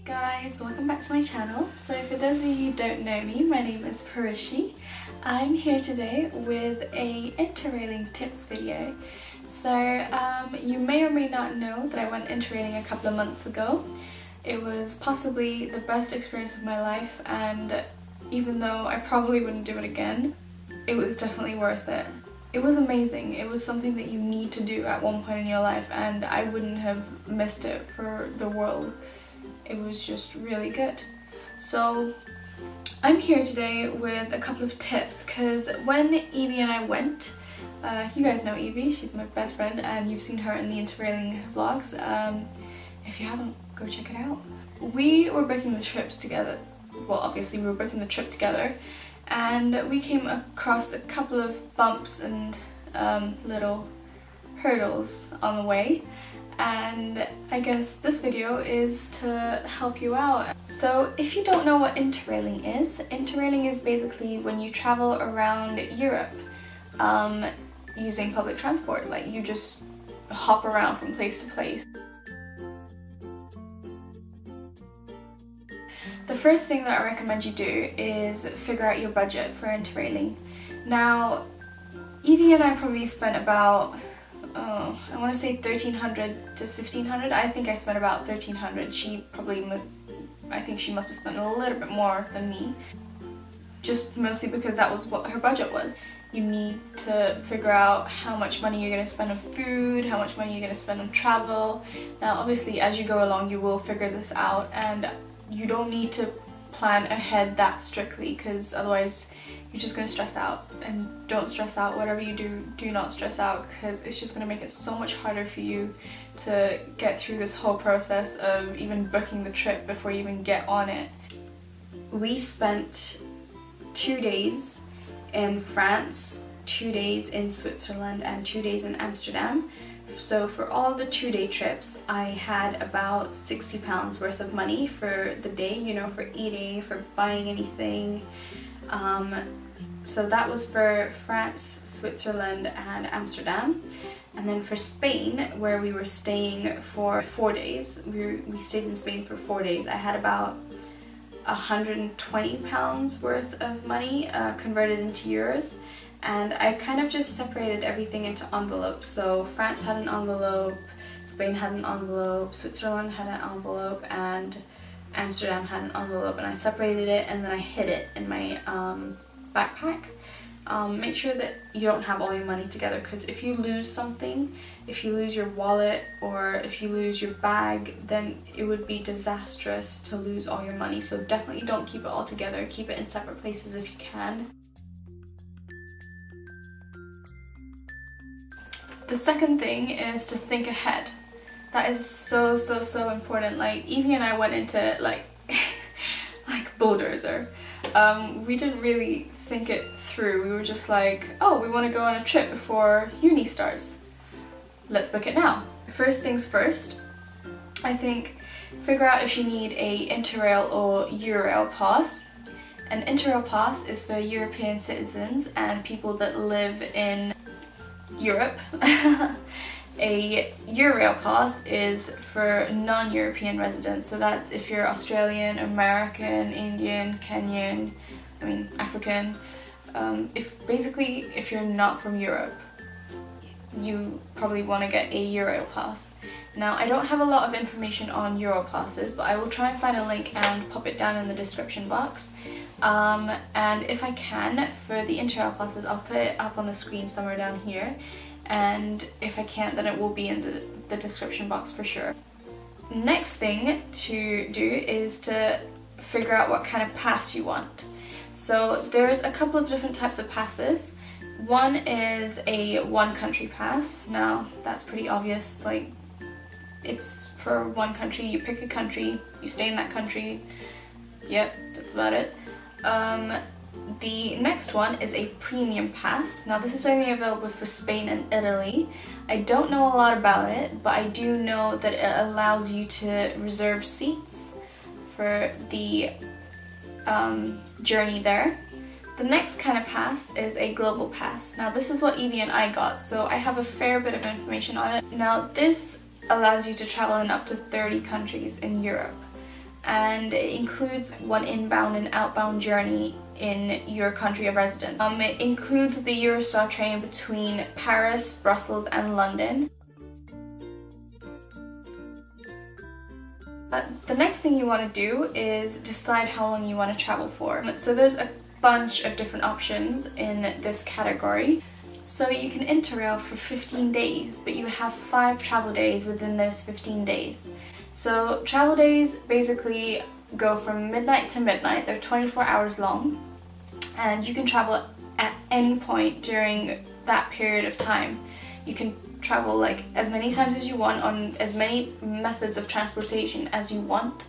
Guys, welcome back to my channel. So for those of you who don't know me, my name is Parishi. I'm here today with a interrailing tips video. So you may or may not know that I went interrailing a couple of months ago. It was possibly the best experience of my life, and even though I probably wouldn't do it again, it was definitely worth it. It was amazing. It was something that you need to do at one point in your life, and I wouldn't have missed it for the world. It was just really good. So I'm here today with a couple of tips, because when Evie and I went, you guys know Evie, she's my best friend, and you've seen her in the Interrailing vlogs. If you haven't, go check it out. We were booking the trips together. Well, obviously we were booking the trip together, and we came across a couple of bumps and little hurdles on the way. And I guess this video is to help you out. So if you don't know what interrailing is basically when you travel around Europe using public transport. Like, you just hop around from place to place. The first thing that I recommend you do is figure out your budget for interrailing. Now, Evie and I probably spent about I want to say 1,300 to 1,500. I think I spent about 1,300. I think she must have spent a little bit more than me. Just mostly because that was what her budget was. You need to figure out how much money you're going to spend on food, how much money you're going to spend on travel. Now, obviously, as you go along, you will figure this out, and you don't need to plan ahead that strictly, because otherwise you're just going to stress out. And don't stress out. Whatever you do not stress out, because it's just going to make it so much harder for you to get through this whole process of even booking the trip before you even get on it. We spent 2 days in France, 2 days in Switzerland, and 2 days in Amsterdam. So for all the 2-day trips, I had about £60 worth of money for the day, you know, for eating, for buying anything. So that was for France, Switzerland, and Amsterdam. And then for Spain, where we were staying for 4 days, we stayed in Spain for 4 days, I had about £120 worth of money converted into euros. And I kind of just separated everything into envelopes. So France had an envelope, Spain had an envelope, Switzerland had an envelope, and Amsterdam had an envelope, and I separated it and then I hid it in my backpack. Make sure that you don't have all your money together, because if you lose something, if you lose your wallet or if you lose your bag, then it would be disastrous to lose all your money. So definitely don't keep it all together. Keep it in separate places if you can. The second thing is to think ahead. That is so important. Like, Evie and I went into it like bulldozer. We didn't really think it through. We were just like, oh, we want to go on a trip before uni starts. Let's book it now. First things first, I think figure out if you need a Interrail or Eurail pass. An Interrail pass is for European citizens and people that live in Europe. A Eurail pass is for non-European residents, so that's if you're Australian, American, Indian, Kenyan, African. If you're not from Europe, you probably want to get a Eurail pass. Now, I don't have a lot of information on Euro passes, but I will try and find a link and pop it down in the description box. And if I can, for the Interrail passes, I'll put it up on the screen somewhere down here. And if I can't, then it will be in the description box for sure. Next thing to do is to figure out what kind of pass you want. So there's a couple of different types of passes. One is a one country pass. Now, that's pretty obvious. Like, it's for one country. You pick a country, you stay in that country. Yep, that's about it. The next one is a premium pass. Now, this is only available for Spain and Italy. I don't know a lot about it, but I do know that it allows you to reserve seats for the journey there. The next kind of pass is a global pass. Now, this is what Evie and I got, so I have a fair bit of information on it. Now, this allows you to travel in up to 30 countries in Europe. and it includes one inbound and outbound journey in your country of residence. It includes the Eurostar train between Paris, Brussels and London. The next thing you want to do is decide how long you want to travel for. So there's a bunch of different options in this category. So you can Interrail for 15 days, but you have 5 travel days within those 15 days. So travel days basically go from midnight to midnight. They're 24 hours long, and you can travel at any point during that period of time. You can travel like as many times as you want on as many methods of transportation as you want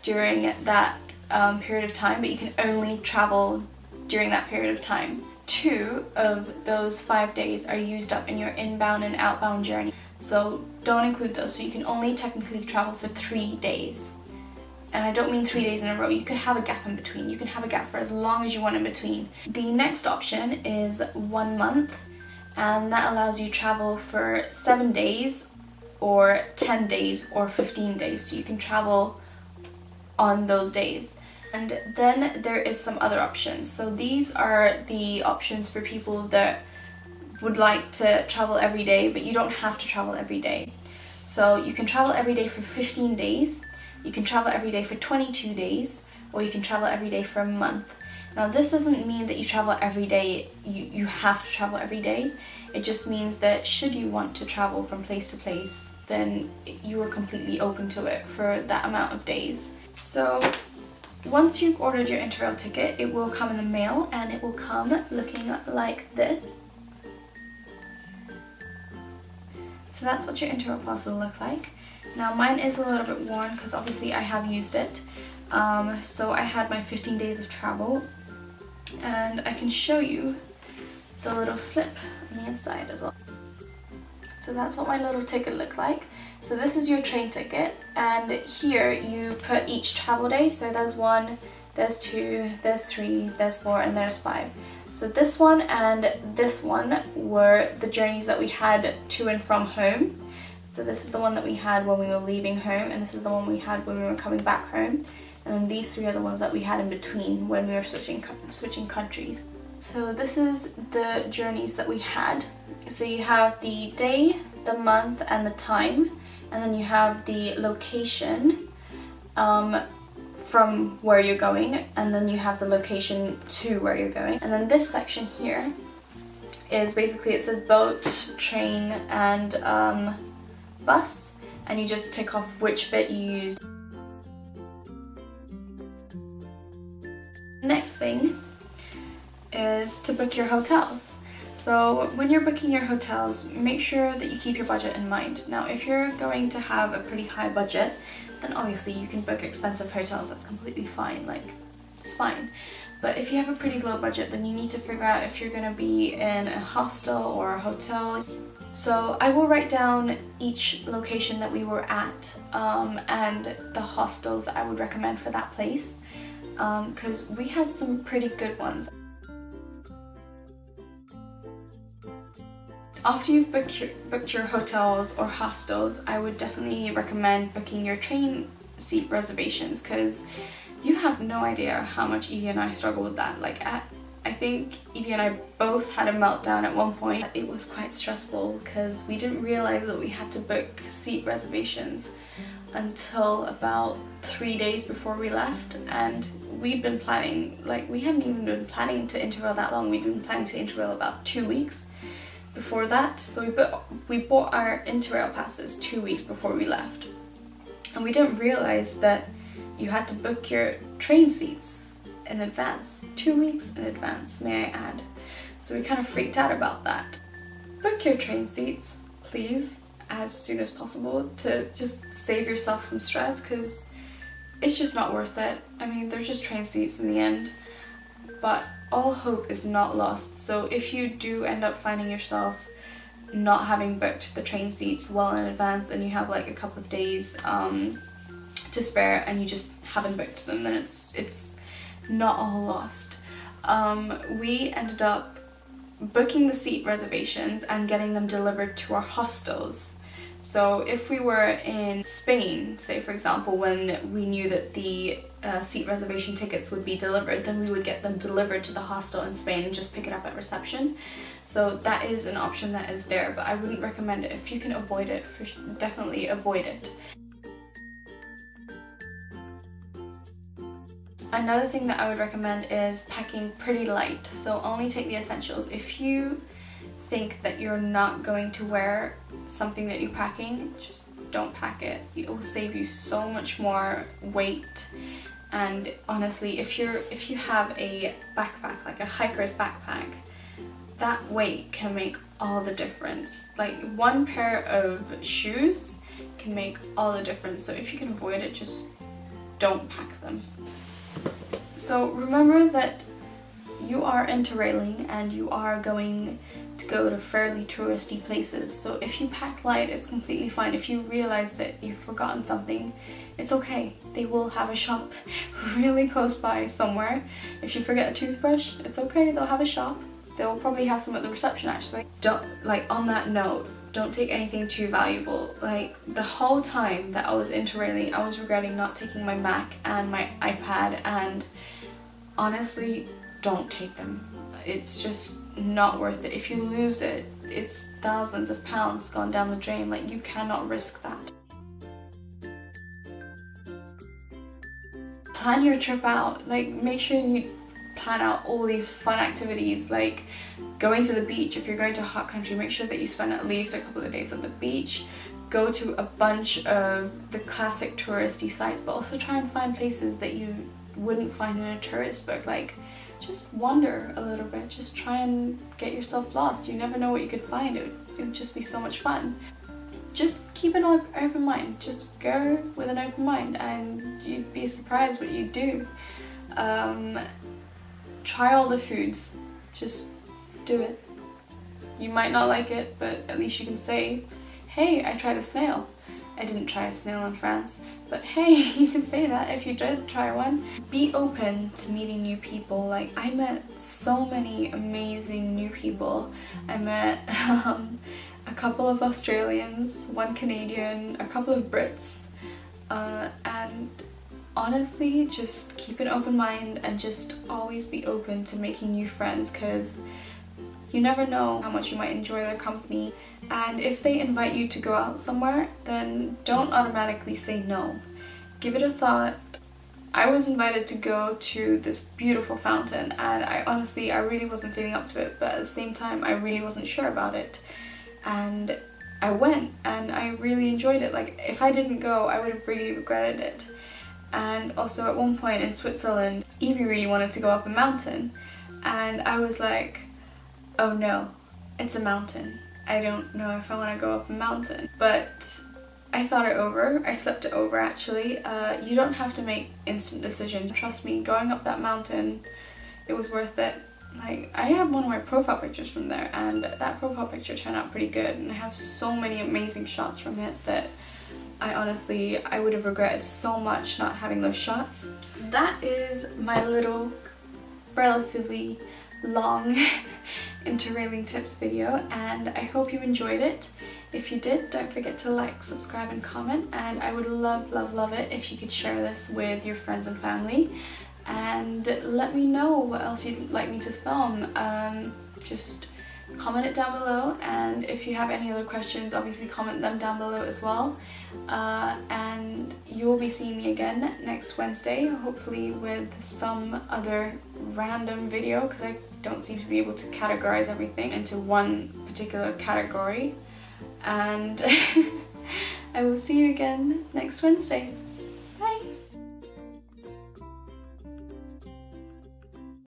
during that period of time, but you can only travel during that period of time. 2 of those 5 days are used up in your inbound and outbound journey, so don't include those. So you can only technically travel for 3 days. And I don't mean 3 days in a row. You could have a gap in between. You can have a gap for as long as you want in between. The next option is 1 month, and that allows you travel for 7 days or 10 days or 15 days. So you can travel on those days. And then there is some other options. So these are the options for people that would like to travel every day, but you don't have to travel every day. So you can travel every day for 15 days, you can travel every day for 22 days, or you can travel every day for a month. Now this doesn't mean that you travel every day, you have to travel every day. It just means that should you want to travel from place to place, then you are completely open to it for that amount of days. So once you've ordered your Interrail ticket, it will come in the mail, and it will come looking like this. So that's what your Interrail pass will look like. Now mine is a little bit worn because obviously I have used it. So I had my 15 days of travel, and I can show you the little slip on the inside as well. So that's what my little ticket looked like. So this is your train ticket, and here you put each travel day. So there's 1, there's 2, there's 3, there's 4, and there's 5. So this one and this one were the journeys that we had to and from home. So this is the one that we had when we were leaving home, and this is the one we had when we were coming back home. And then these 3 are the ones that we had in between when we were switching countries. So this is the journeys that we had. So you have the day, the month, and the time, and then you have the location from where you're going, and then you have the location to where you're going. And then this section here is basically, it says boat, train, and bus, and you just tick off which bit you used. Next thing is to book your hotels. So when you're booking your hotels, make sure that you keep your budget in mind. Now if you're going to have a pretty high budget, then obviously you can book expensive hotels. That's completely fine, like it's fine. But if you have a pretty low budget, then you need to figure out if you're going to be in a hostel or a hotel. So I will write down each location that we were at and the hostels that I would recommend for that place, because we had some pretty good ones. After you've booked your hotels or hostels, I would definitely recommend booking your train seat reservations, because you have no idea how much Evie and I struggle with that. Like I think Evie and I both had a meltdown at one point. It was quite stressful because we didn't realize that we had to book seat reservations until about 3 days before we left, and we'd been planning, like we hadn't even been planning to Interrail that long. We'd been planning to Interrail about 2 weeks before that. So we bought our Interrail passes 2 weeks before we left, and we didn't realize that you had to book your train seats in advance, 2 weeks in advance, may I add. So we kind of freaked out about that. Book your train seats, please, as soon as possible to just save yourself some stress, because it's just not worth it. I mean, they're just train seats in the end, but all hope is not lost. So if you do end up finding yourself not having booked the train seats well in advance, and you have like a couple of days to spare and you just haven't booked them, then it's not all lost. We ended up booking the seat reservations and getting them delivered to our hostels. So if we were in Spain, say for example, when we knew that the seat reservation tickets would be delivered, then we would get them delivered to the hostel in Spain and just pick it up at reception. So that is an option that is there, but I wouldn't recommend it. If you can avoid it, definitely avoid it. Another thing that I would recommend is packing pretty light, so only take the essentials. If you think that you're not going to wear something that you're packing, just don't pack it. It will save you so much more weight. And honestly, if you have a backpack, like a hiker's backpack, that weight can make all the difference. Like one pair of shoes can make all the difference. So if you can avoid it, just don't pack them. So remember that you are interrailing and you are going to go to fairly touristy places. So if you pack light, it's completely fine. If you realize that you've forgotten something, it's okay. They will have a shop really close by somewhere. If you forget a toothbrush, it's okay. They'll have a shop. They'll probably have some at the reception actually. On that note, don't take anything too valuable. Like the whole time that I was interrailing, I was regretting not taking my Mac and my iPad, and honestly, don't take them. It's just not worth it. If you lose it, it's thousands of pounds gone down the drain. Like you cannot risk that. Plan your trip out. Like make sure you plan out all these fun activities, like going to the beach. If you're going to a hot country, make sure that you spend at least a couple of days at the beach. Go to a bunch of the classic touristy sites, but also try and find places that you wouldn't find in a tourist book. Like just wander a little bit, just try and get yourself lost. You never know what you could find. It would just be so much fun. Just keep an open mind. Just go with an open mind and you'd be surprised what you do. Try all the foods. Just do it. You might not like it, but at least you can say, hey, I tried a snail. I didn't try a snail in France, but hey, you can say that if you did try one. Be open to meeting new people. Like I met so many amazing new people. I met a couple of Australians, one Canadian, a couple of Brits, and honestly, just keep an open mind and just always be open to making new friends, because you never know how much you might enjoy their company. And if they invite you to go out somewhere, then don't automatically say no. Give it a thought. I was invited to go to this beautiful fountain, and I really wasn't feeling up to it, but at the same time I really wasn't sure about it. And I went and I really enjoyed it. Like if I didn't go, I would have really regretted it. And also at one point in Switzerland, Evie really wanted to go up a mountain, and I was like, oh no, it's a mountain. I don't know if I want to go up a mountain. But I thought it over. I slept it over actually. You don't have to make instant decisions. Trust me, going up that mountain, it was worth it. Like I have one of my profile pictures from there, and that profile picture turned out pretty good, and I have so many amazing shots from it that I would have regretted so much not having those shots. That is my little relatively long interrailing tips video, and I hope you enjoyed it. If you did, don't forget to like, subscribe and comment, and I would love it if you could share this with your friends and family, and let me know what else you'd like me to film. Just comment it down below, and if you have any other questions, obviously comment them down below as well. And you will be seeing me again next Wednesday, hopefully with some other random video, because I don't seem to be able to categorize everything into one particular category. And I will see you again next Wednesday.